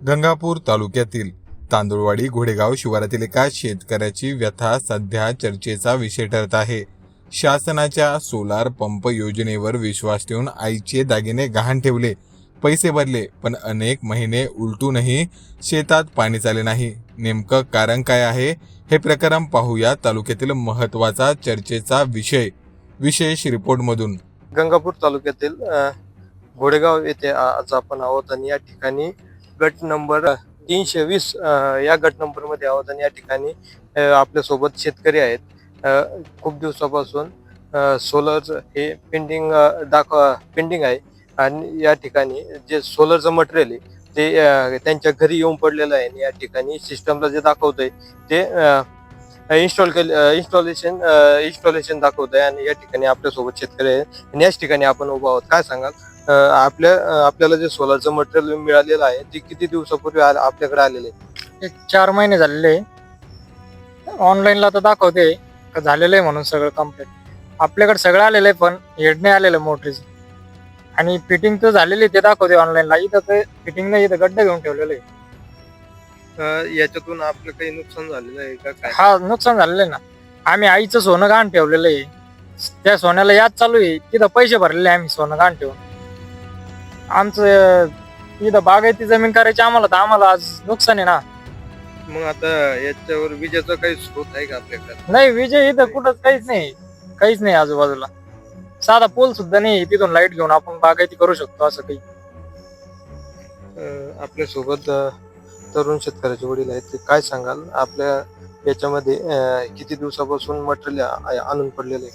गंगापूर तालुक्यातील तांदुळवाडी घोडेगाव शिवारातील एका शेतकऱ्याची व्यथा सध्या चर्चेचा विषय ठरत आहे. शासनाच्या सोलार पंप योजनेवर विश्वास ठेवून आईचे दागिने गहाण ठेवले, पैसे भरले, पण अनेक महिने उलटूनही शेतात पाणी आले नाही. नेमकं कारण काय आहे, हे प्रकरण पाहूया. तालुक्यातील महत्त्वाचा चर्चेचा विषय, विशेष रिपोर्टमधून. गंगापूर तालुक्यातील घोडेगाव येथे आज आपण आहोत आणि या ठिकाणी गट नंबर 320 या गट नंबर मध्ये आहोत आणि या ठिकाणी आपल्या सोबत शेतकरी आहेत. खूप दिवसापासून सोलर हे पेंडिंग आहे आणि या ठिकाणी जे सोलरचं मटेरियल आहे ते त्यांच्या घरी येऊन पडलेलं आहे आणि या ठिकाणी सिस्टमला जे दाखवतंय ते इन्स्टॉलेशन दाखवत आहे आणि या ठिकाणी आपल्या सोबत शेतकरी आहे आणि याच ठिकाणी आपण उभा आहोत. काय सांगाल, आपल्याला जे सोलरचं मटेरियल मिळालेलं आहे ते किती दिवसापूर्वी आपल्याकडे आलेले? 4 महिने झालेले. ऑनलाईनला तर दाखवते का झालेलं आहे म्हणून सगळं कम्प्लीट. आपल्याकडे सगळं आलेलं आहे पण हेड नाही आलेलं मोटरीचं. आणि फिटिंग तर झालेली ते दाखवते ऑनलाईनला. इथं ते फिटिंग नाही, इथं गड्डा घेऊन ठेवलेलं आहे. याच्यातून आपलं काही नुकसान झालेलं आहे का काय? हा, नुकसान झालेलं आहे ना. आम्ही आईचं सोनं गहाण ठेवलेलं आहे, त्या सोन्याला याद चालू आहे. तिथं पैसे भरलेले आम्ही सोनं गहाण ठेवून. आमचं इथं बागायती जमीन करायची आम्हाला, तर आम्हाला आज नुकसान आहे ना. मग आता याच्यावर विजेचा काही स्रोत आहे का आपल्याकडे? नाही, विजय इथं कुठंच काहीच नाही आजूबाजूला. साधा पोल सुद्धा नाही, तिथून लाईट घेऊन आपण बागायती करू शकतो असं काही. आपल्या सोबत तरुण शेतकऱ्याचे वडील आहेत, ते काय सांगाल आपल्या याच्यामध्ये किती दिवसापासून मटेरियल आणून पडलेलं आहे?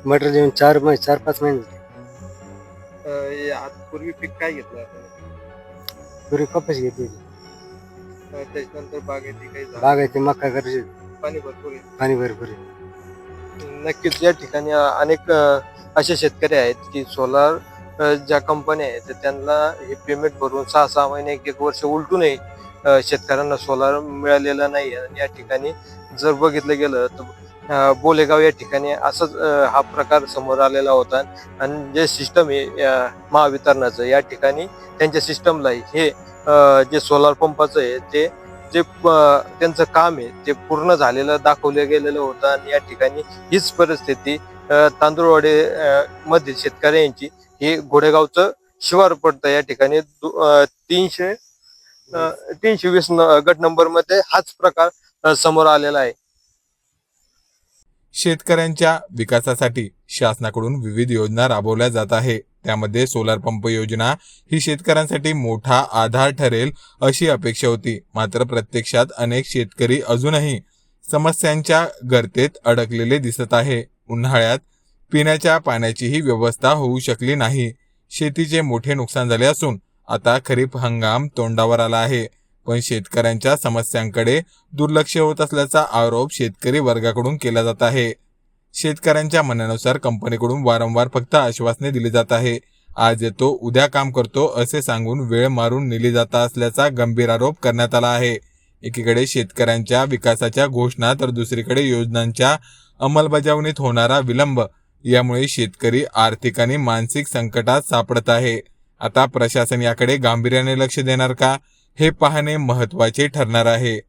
मटेरियल येऊन 4-5 महिने झाले. पूर्वी पीक काय घेतलं आपण? पूर्वी कपास घेतली, त्याच्यानंतर बागायती काही झालं? बागायती मका करायची, पाणी भरपूर आहे. पाणी भरपूर आहे. नक्कीच या ठिकाणी अनेक असे शेतकरी आहेत की सोलार ज्या कंपन्या आहेत त्यांना हे पेमेंट भरून 6-6 महिने 1 वर्ष उलटूनही शेतकऱ्यांना सोलार मिळालेला नाही. आणि या ठिकाणी जर बघितलं गेलं तर बोलेगाव या ठिकाणी असंच हा प्रकार समोर आलेला होता. आणि जे सिस्टम आहे महावितरणाचं, या ठिकाणी त्यांच्या सिस्टमला हे जे सोलार पंपाचं आहे ते जे त्यांचं काम आहे ते पूर्ण झालेलं दाखवलं गेलेलं होतं. आणि या ठिकाणी हीच परिस्थिती तांदुळवाडी मधील शेतकऱ्यांची, हे घोडेगावचं शिवार पडतं. या ठिकाणी 320 गट नंबर मध्ये हाच प्रकार समोर आलेला आहे. शेतकऱ्यांच्या विकासासाठी शासनाकडून विविध योजना राबवल्या जात आहे. त्यामध्ये सोलार पंप योजना ही शेतकऱ्यांसाठी मोठा आधार ठरेल अशी अपेक्षा होती. मात्र प्रत्यक्षात अनेक शेतकरी अजूनही समस्यांच्या गर्तेत अडकलेले दिसत आहे. उन्हाळ्यात पिण्याच्या पाण्याचीही व्यवस्था होऊ शकली नाही. शेतीचे मोठे नुकसान झाले असून आता खरीप हंगाम तोंडावर आला आहे. पण शेतकऱ्यांच्या समस्यांकडे दुर्लक्ष होत असल्याचा आरोप शेतकरी वर्गाकडून केला जात आहे. शेतकऱ्यांच्या म्हणण्यानुसार कंपनीकडून वारंवार फक्त आश्वासने दिली जात आहे. आज येतो उद्या काम करतो असे सांगून वेळ मारून नेली जात असल्याचा गंभीर आरोप करण्यात आला आहे. एकीकडे शेतकऱ्यांच्या विकासाच्या घोषणा तर दुसरीकडे योजनांच्या अंमलबजावणीत होणारा विलंब यामुळे शेतकरी आर्थिक आणि मानसिक संकटात सापडत आहे. आता प्रशासन याकडे गांभीर्याने लक्ष देणार का, हे पाहणे महत्त्वाचे ठरणार आहे.